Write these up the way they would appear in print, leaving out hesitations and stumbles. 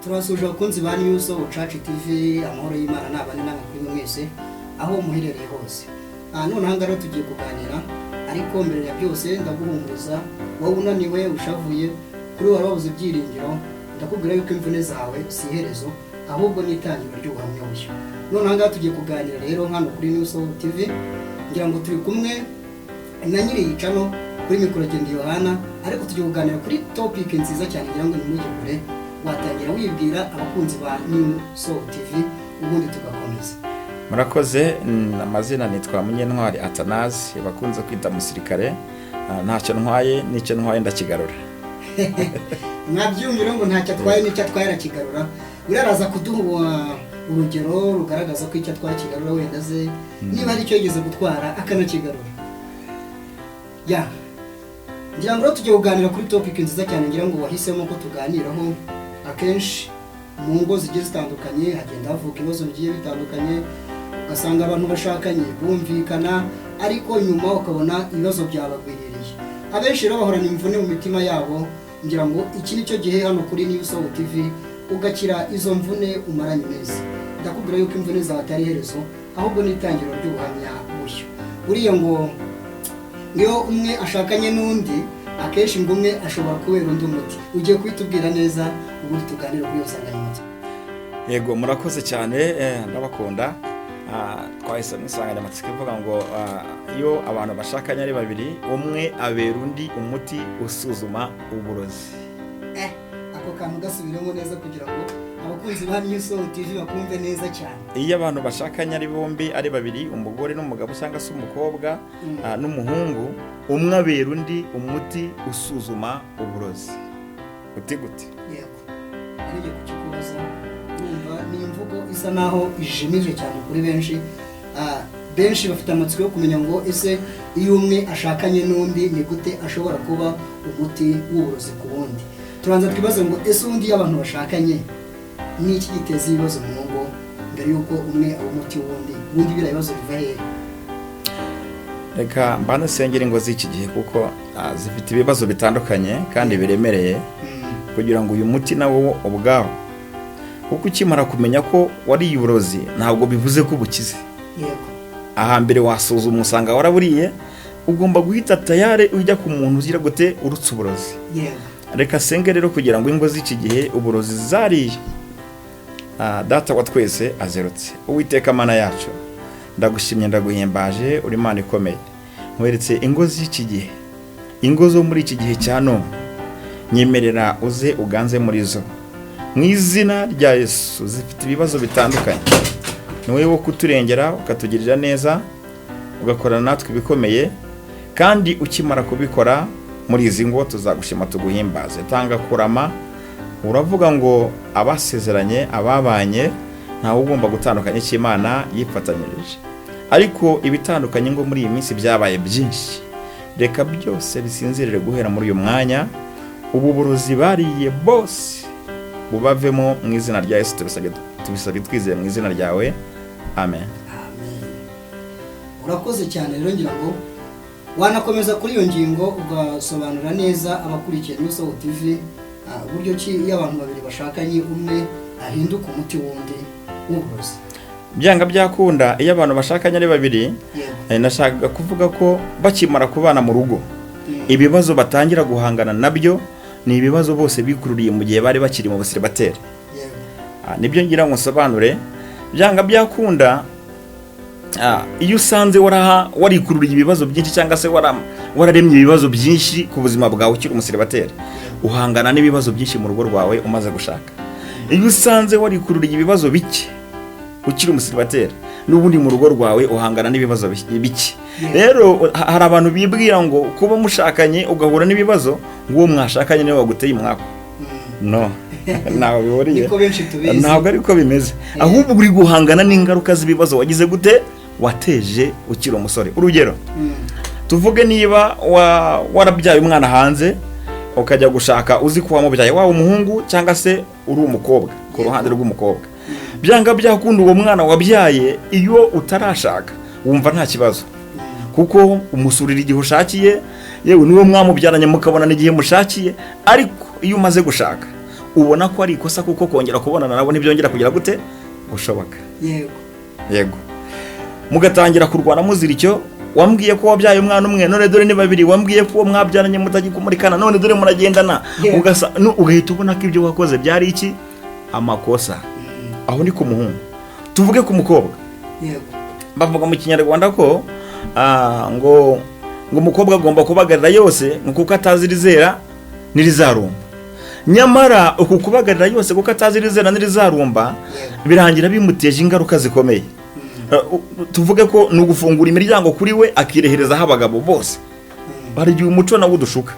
turasuje abakunzi ba News of Church TV, amahoro y'Imana nabane namwe kuri mwese aho muherereye hose. None hangara tugiye kuganira, ariko mbere ya byose ndaguhumuriza wowe unaniwe ushavuye kuri warabuze ibyiringiro, ndakubwira yuko imvune zawe si iherezo ahubwo n'itangiriro ry'ubuhamya bushya. None hangara tugiye kuganira rero hano kuri News of TV, ngira ngo turi kumwe na nyiri yicano kuri mikoro Gendi Yohana, ariko tugiye kuganira kuri topic nziza cyane ngira ngo nimujye watangira wibwira abakunzi ba News of TV ubundi tugakomeza. Murakoze, amazina nitwa Munyentwari Athanase, bakunze kwita musirikare. Ntacyo ntwaye, nicyo ntwaye ndakigarura. Nabyumvira ngo ntacyo atwaye nicyo atwaye arakigarura. Uraraza kuduha urugero rugaragaza ko icyo atwaye kigarura wenda ze niba ari cyo yigeze gutwara akanakigarura. Ya. Ngira ngo tujye kuganira kuri topic nziza cyane ngira ngo wahisemo ko tuganiraho. Akenshi mu ngo zigiye zitandukanye hagenda havuka ibibazo bigiye bitandukanye, ugasanga abantu bashakanye bumvikana ariko nyuma ukabona ibibazo byabagwiririye. Abenshi rero bahorana imvune mu mitima yabo, ngira ngo iki nicyo gihe hano kuri News of TV ugakira izo mvune umaranye neza. Ndakubwira yuko imvune zawe atari iherezo ahubwo n'itangiriro ry'ubuhamya bushya. Buriya ngo niyo umwe ashakanye n'undi, akenshi ngo umwe ashobora kubera undi umuti. Ugiye kwitubwira neza ubundi tuganira kuri iyo nsanganyamatsiko. Yego, murakoze cyane, ndabakunda. Twahise n'isanganyamatsiko ivuga ngo iyo abantu bashakanye ari babiri, umwe abera undi umuti usuzuma uburozi. Ako kantu gasubiremo neza kugira ngo abakunzi ba News of TV bakumve neza cyane. Iyo abantu bashakanye ari bombi ari babiri, umugore n'umugabo cyangwa se umukobwa n'umuhungu, umwe abera undi umuti usuzuma uburozi. Gute? Yego. Ariye kukikubaza numva ni imvugo isa naho ijimije cyane kuri benshi. Benshi bafite amatsiko yo kumenya ngo ese iyo umwe ashakanye n'undi ni gute ashobora kuba umuti w'uburozi ku wundi. Turanza twibaze ngo ese undi y'abantu bashakanye ni iki giteza ibibazo mu ngo mbere yuko umwe aba umuti w'undi, ubundi bira ibibazo biva hehe? Reka mbana sengera ingo z'iki gihe kuko zifite ibibazo bitandukanye kandi biremereye, kugira ngo uyu muti nawo ubwawo, kuko ukimara kumenya ko wariye uburozi ntabwo bivuze ko ubukize. Yego. Ahambere wasuzuma usanga waraburiye, ugomba guhita tayare ujya ku muntu ugira gute urutse uburozi. Yego. Reka senge rero kugira ngo ingo z'iki gihe uburozi zariye. Data wa twese azerutse, Uwiteka Mana yacu, ndagushimye ndaguhimbaje, uri Imana ikomeye. Nkweretse ingo z'iki gihe, ingo zo muri iki gihe cya none, nyemerera uze uganze muri zo mu izina rya Yesu. Zifite ibibazo bitandukanye, ni wowe wo kuturengera ukatugirira neza, ugakorana natwe ibikomeye, kandi ukimara kubikora muri izi ngo tuzagushima tuguhimbaze. Tanga kurama, uravuga ngo abasezeranye ababanye ntawe ugomba gutandukanya cy'Imana yifatanyirije, ariko ibitandukanye ngo muri iyi minsi byabaye byinshi. Reka byose bisinzirire guhera muri uyu mwanya, ubu burozi bariye bose bubavemo mu izina rya Yesu. Tubisabye twizeye mu izina ryawe, amen. Amen. Urakoze cyane rero, ngira ngo wanakomeza kuri iyo ngingo ugasobanura neza abakurikiye News of TV uburyo ki iyo abantu babiri bashakanye umwe ahinduka umuti wundi w'uburozi. Byanga byakunda iyo abantu bashakanye ari babiri, nashakaga kuvuga ko bakimara kubana mu rugo, ibibazo batangira guhangana nabyo ni ibibazo bose bikururiye mu gihe bari bakiri mu busiribateri. Nibyo ngira ngo nsobanure. Byanga byakunda iyo usanze warikururiye ibibazo byinshi cyangwa se wararemye ibibazo byinshi ku buzima bwawe ukiri umusiribateri, uhangana n'ibibazo byinshi mu rugo rwawe umaze gushaka. Iyo usanze warikururiye ibibazo bike ukiri umusiribateri, n'ubundi mu rugo rwawe uhangana n'ibibazo bike. Rero hari abantu bibwira ngo kuba mushakanye ugahura n'ibibazo ngo uwo mwashakanye niwe waguteye umwaka. No. Naho bihuriye. Ntabwo ariko bimeze. Ahubwo uri guhangana n'ingaruka z'ibibazo wagize gute wateje ukiri umusore. Urugero, tuvuge niba warabyaye umwana hanze ukajya gushaka uzi ko wamubyaye waba umuhungu cyangwa se uri umukobwa ku ruhande rw'umukobwa. Byanga byakunda uwo mwana wabyaye iyo utarashaka wumva nta kibazo, kuko umusurira igihe ushakiye, yewe niwe mwamubyaranye mukabona n'igihe mushakiye. Ariko iyo umaze gushaka ubona ko ari ikosa kuko kongera kubonana nabo ntibyongera kugira gute gushoboka. Yego mugatangira kurwana muzira icyo, wambwiye ko wabyaye umwana umwe none dore ni babiri, wambwiye ko mwabyaranye mutagikumurikana none dore muragendana, ugahita ubona ko ibyo wakoze byari iki amakosa. Aho ni ku muhungu. Tuvuge ku mukobwa. Bavuga mu Kinyarwanda ko ngo umukobwa agomba kubagarira yose kuko atazi rizera nirizarumba. Nyamara uku kubagarira yose kuko atazi rizera nirizarumba birangira bimuteje ingaruka zikomeye. Tuvuge ko ni ugufungura imiryango kuri we akireherezaho abagabo bose. Barigiye umuco nawo udushuka.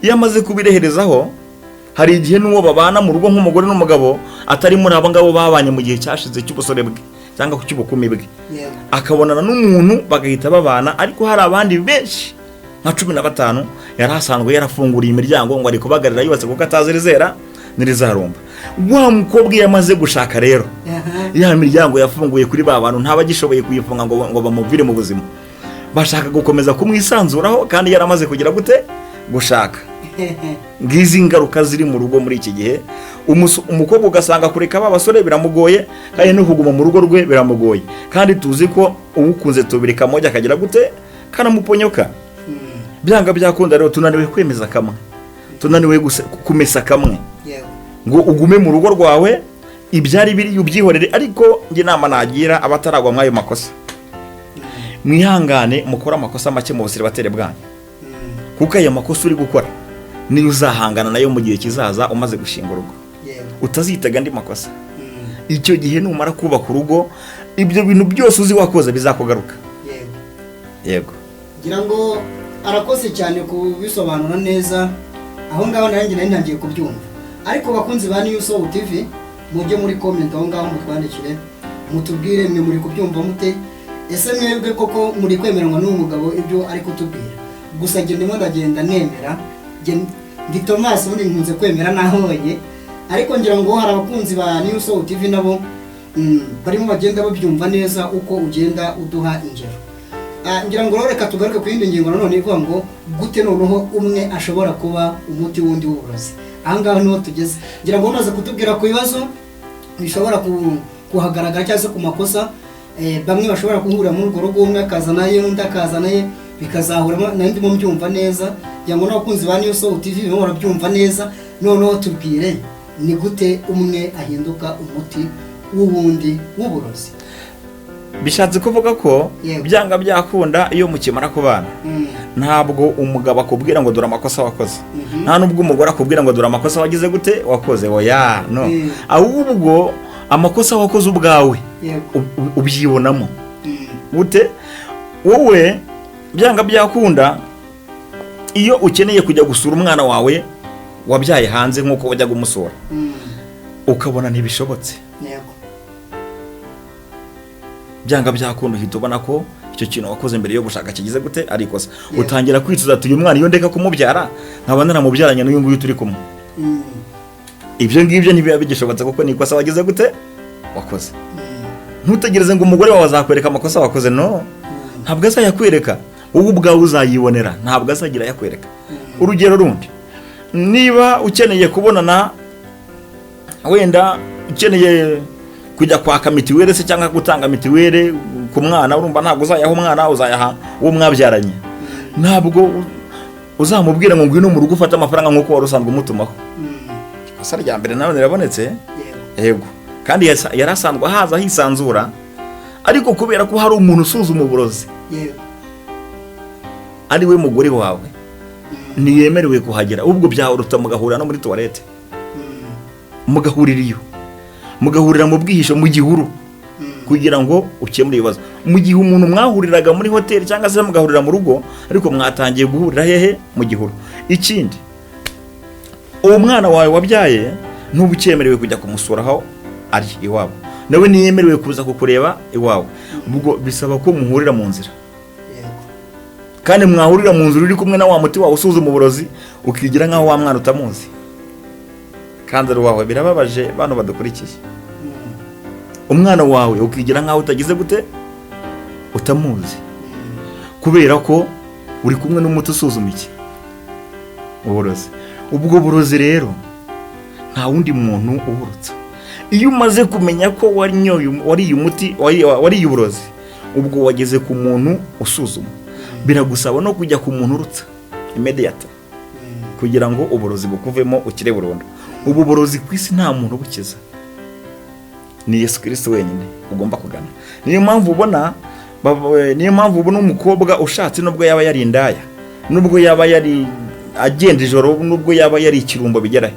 Iyo amaze kubireherezaho, hari igihe n'uwo babana mu rugo nk'umugore n'umugabo atari muri abo ngabo babanye mu gihe cyashize cy'ubusore bwe cyangwa cy'ubukumi bwe, akabonana n'umuntu bagahita babana. Ariko hari abandi benshi nka 15 yari asanzwe yarafunguriye imiryango ngo ari kubagarira yose kuko atazi rizera nirizarumba. Wa mukobwa yamaze gushaka rero, ya miryango yafunguye kuri ba bantu ntabagishoboye kuyifunga ngo bamuvire mu buzima, bashaka gukomeza kumwisanzuraho kandi yaramaze kugira gute gushaka. Ngizi ingaruka ziri mu rugo muri iki gihe. Umukobwa ugasanga kureka babasore biramugoye, kandi no kuguma mu rugo rwe biramugoye, kandi tuzi ko ubukunze tubirika moja akagira gute kana muponyoka. Byanga byakunda rero tunaniwe kwemeza kamwe, tunaniwe kumesa kamwe ngo ugume mu rugo rwawe ibyari biri ubyihorere. Ariko nge nama nagira abataragwa mwayo makosa, mwihangane mukora amakosa make mu busire batere bwanyu, kuko ayo makosa uri gukora niyo uzahangana nayo mu gihe kizaza umaze gushinga urugo. Utazitega andi makosa. Icyo gihe numara kubaka urugo ibyo bintu byose uzi wakoze bizakugaruka. Yego ngira ngo arakoze cyane kubisobanura neza. Aho ngaho nanjye ntangiye kubyumva. Ariko bakunzi ba New Soul TV mujye muri comment aho ngaho mutwandikire mutubwire mwe muri kubyumva mute. Ese mwebwe koko muri kwemeranywa n'uwo mugabo ibyo ari kutubwira? Gusa nge ndimo ndagenda nemera, ndi Thomas undi nkunze kwemera nahonye. Ariko ngira ngo hari abakunzi ba New Soul TV nabo barimo bagenda babyumva neza uko ugenda uduha ingero. Ngira ngo reka tugaruke ku yindi ngingo nanone ivuga ngo gute noneho umwe ashobora kuba umuti wundi w'uburozi. Ahangaho niho tugeze. Ngira ngo umaze kutubwira ku bibazo bishobora kuhagaragara cyangwa se ku makosa bamwe bashobora guhura muri urwo rugo, umwe akazana ye undi akazana ye bikazahura nandi mu byumva neza. Ngira ngo n'abakunzi ba New Soul TV bimo barabyumva neza. Noneho tubwire ni gute umwe ahinduka umuti w'ubundi w'uburozi. Bishatse kuvuga ko byanga byakunda iyo mukimara kubana, ntabwo umugabo akubwira ngo dore amakosa wakoze, nta nubwo umugore akubwira ngo dore amakosa wagize gute wakoze. Oya no, ahubwo amakosa wakoze ubwawe ubyibonamo gute. Wowe byanga byakunda iyo ukeneye kujya gusura umwana wawe wabyaye hanze nkuko wajya gumusura, ukabona ntibishobotse, byanga byakunda uhita ubona ko icyo kintu wakoze mbere yo gushaka kigize gute ari ikosa. Utangira kwicuza ati uyu mwana iyo ndeka kumubyara nkaba naramubyaranye n'uyu nguyu turi kumwe. Ibyo ngibyo ntibiba bigishobotse kuko ni ikosa wagize gute wakoze. Ntutegereze ngo umugore wawe azakwereka amakosa wakoze. No, ntabwo azayakwereka, wowe ubwawe uzayibonera, ntabwo azagira yakwereka. Urugero rundi, niba ukeneye kubonana, wenda ukeneye kujya kwaka mitiwere se cyangwa gutanga mitiwere ku mwana, urumva ntabwo uzayaha umwana, uzayaha uwo mwabyaranye. Ntabwo uzamubwira ngo ngwino mu rugo ufate amafaranga nkuko wari usanzwe umutumaho. Ikosa rya mbere nawe rirabonetse. Yego, kandi yarasanzwe haza hisanzura, ariko kubera ko hari umuntu usuzuma uburozi ari we mugore wawe ntiyemerewe kuhagera. Ubwo byahuruta mugahurira no muri toilette, mugahurira iyo mugahurira mu bwihisho mu gihuru kugira ngo ukemure ibibazo. Mu gihe umuntu mwahuriraga muri hoteli cyangwa se mugahurira mu rugo, ariko mwatangiye guhurira hehe mu gihuru. Ikindi, uwo mwana wawe wabyaye ntubukemerewe kujya kumusuraho ari iwabo, nawe niyemerewe kuza kukureba iwawe. Ubwo bisaba ko muhurira mu nzira, kandi mwahurira mu nzira uri kumwe na wa muti wawe usuzuma uburozi, ukigira nkaho wa mwana utamuzi. Kandi wawe birababaje bano badukurikiye, umwana wawe ukigira nkaho utagize gute utamuzi, kubera ko uri kumwe n'umuti usuzuma iki uburozi. Ubwo burozi rero nta wundi muntu uburutsa. Iyo umaze kumenya ko wariye umuti wariye uburozi, ubwo wageze ku muntu usuzuma, biragusaba no kujya ku muntu urutsa immediate kugira ngo uburozi bukuvemo ukire burundu. Ubu burozi ku isi nta muntu ubukiza, ni Yesu Kristo wenyine ugomba kugana. Niyo mpamvu ubona umukobwa ushatse nubwo yaba yari indaya, nubwo yaba yari agenda ijoro, nubwo yaba yari ikirumbo bigerahe,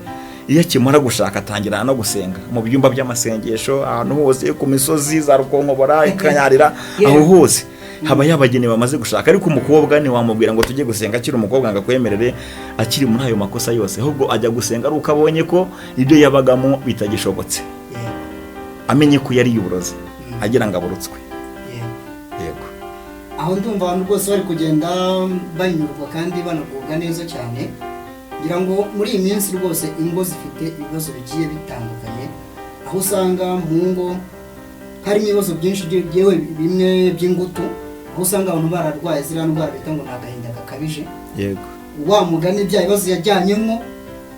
iyo akimara gushaka atangira no gusenga mu byumba by'amasengesho, ahantu hose ku misozi za Rukonkobora, ikanyarira, aho hose haba yabagene bamaze gushaka. Ariko umukobwa ni wamubwira ngo tujye gusenga akiri umukobwa ngakwemerere akiri muri ayo makosa yose, ahubwo ajya gusenga ari uko abonye ko ibyo yabagamo bitagishobotse, amenye ko yari yuburozi agira ngo aburutswe. Yego, aho ndumva abantu rwose bari kugenda banyurwa kandi banagubwa neza cyane. Ngira ngo muri iyi minsi rwose ingo zifite ibibazo bigiye bitandukanye, aho usanga mu ngo harimo ibibazo byinshi byewe bimwe by'ingutu, aho usanga abantu bararwaye ziriya ndwara bita ngo ni agahinda gakabije. Yego, wa mugani bya bibazo yajyanyemo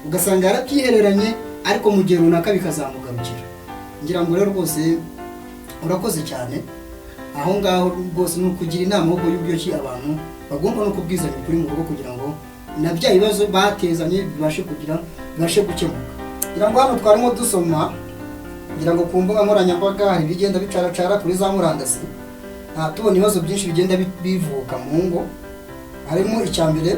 ugasanga yarabyihereranye, ariko mu gihe runaka bikazamugarukira. Ngira ngo rero rwose urakoze cyane. Aho ngaho rwose ni ukugira inama ahubwo y'uburyo ki abantu bagomba no kubwizanya ukuri mu rugo kugira ngo na bya bibazo batezanye bibashe gukemuka. Ngira ngo hano twarimo dusoma, ngira ngo ku mbuga nkoranyambaga hari bigenda bicaracara kuri za murandasi, tubona ibibazo byinshi bigenda bivuka mu ngo. Harimo icyambere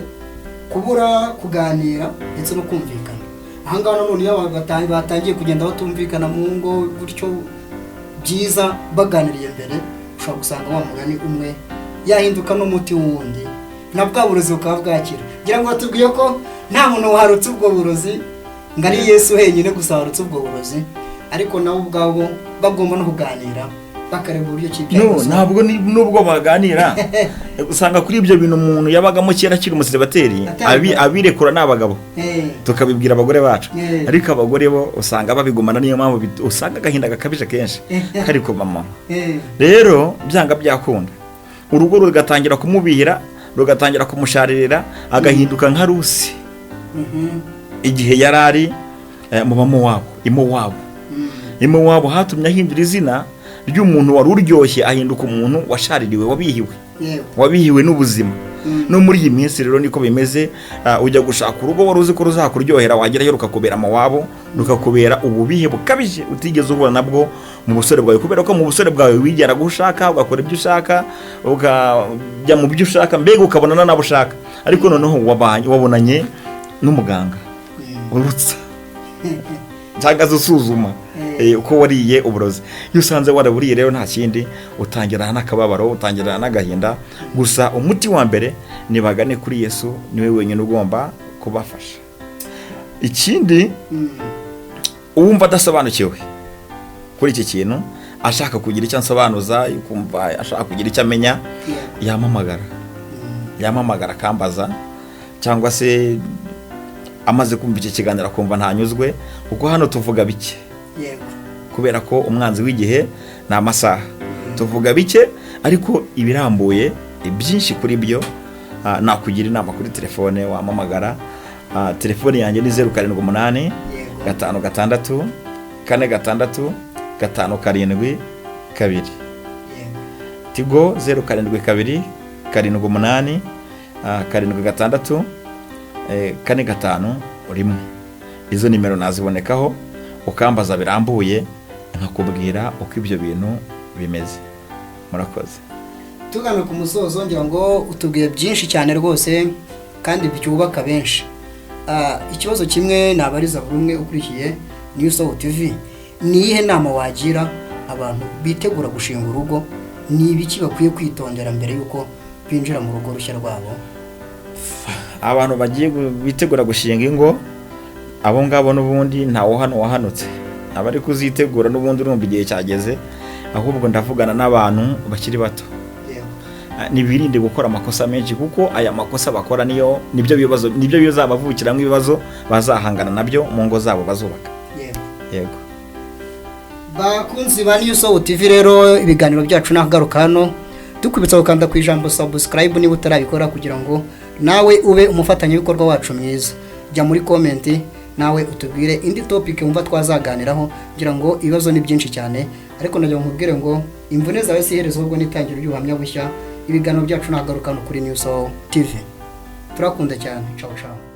kubura kuganira ndetse no kumvikana. Aha ngaha none iyo batangiye kugenda batumvikana mu ngo gutyo byiza baganiriye mbere, ushobora gusanga wa mugani umwe yahinduka n'umuti wundi, na bwa burozi bukaba bwakira. Ngira ngo batubwiye ko nta muntu warutse ubwo burozi, ngo ari Yesu wenyine gusa warutse ubwo burozi, ariko nabo ubwabo bagomba no kuganira bakareba uburyo cy'ibyago. Ntabwo nubwo baganira usanga kuri ibyo bintu umuntu yabagamo kera kiri umusiribateri abirekura n'abagabo, tukabibwira abagore bacu, ariko abagore bo usanga babigumana. Niyo mpamvu usanga agahinda gakabije kenshi kari ku mama. Rero byanga byakunda urugo rugatangira kumubihira, rugatangira kumusharirira, agahinduka nka Rusi igihe yarari mu Bamowabu. Imowabu hatumye ahindura izina ry'umuntu wari uryoshye, ahinduka umuntu washaririwe, wabihiwe n'ubuzima. No muri iyi minsi rero niko bimeze. Ujya gushaka urugo wari uzi ko ruzakuryohera, wagerayo rukakubera Mowabu, rukakubera ububihe bukabije utigeze ubona nabwo mu busore bwawe, kubera ko mu busore bwawe wigera gushaka, ugakora ibyo ushaka, ukajya mu byo ushaka, mbega ukabonana nabo ushaka. Ariko noneho wabonanye n'umuganga urutsa cyangwa usuzuma uko wariye uburozi. Iyo usanze waraburiye rero nta kindi, utangira n'akababaro, utangira n'agahinda. Gusa umuti wa mbere ni bagane kuri Yesu, niwe wenyine ugomba kubafasha. Ikindi, uwumva adasobanukiwe kuri iki kintu, ashaka kugira icyo ansobanuza, ukumva ashaka kugira icyo amenya, yamamagara akambaza, cyangwa se amaze kumva iki kiganiro akumva ntanyuzwe, kuko hano tuvuga bike. Kubera ko umwanzi w'igihe ni amasaha, tuvuga bike, ariko ibirambuye byinshi kuri byo nakugira inama kuri telefone wamamagara. Telefone yanjye ni 078 56 46 572 Tigo 072 78 76 45 rimwe. Izo nimero nazibonekaho, ukambaza birambuye, nkakubwira uko ibyo bintu bimeze. Murakoze. Tugana ku musozo, ngira ngo utubwiye byinshi cyane rwose kandi byubaka benshi. Ikibazo kimwe nabariza buri umwe ukurikiye New Soul TV, ni ihe nama wagira abantu bitegura gushinga urugo? Ni ibiki bakwiye kwitondera mbere yuko binjira mu rugo rushya rwabo? Abantu bagiye bitegura gushinga ingo, abo ngabo n'ubundi ntawo hano wahanutse, abari kuzitegura n'ubundi urumva igihe cyageze. Ahubwo ndavugana n'abantu bakiri bato, nibirinde gukora amakosa menshi, kuko aya makosa bakora nibyo bizabavukiramo ibibazo bazahangana nabyo mu ngo zabo bazubaka. Yego. Bakunzi ba New Soul TV, rero ibiganiro byacu nagaruka hano, dukubitsa gukanda ku ijambo subscribe niba utarabikora, kugira ngo nawe ube umufatanyabikorwa wacu mwiza. Jya muri comment nawe utubwire indi topic wumva twazaganiraho kugira ngo ibibazo ni byinshi cyane, ariko najya nkubwire ngo imvune zawe si iherezo ahubwo n'itangira ry'ubuhamya bushya. Ibiganiro byacu nagaruka no kuri New Soul TV. Turakunda cyane. Ciao ciao.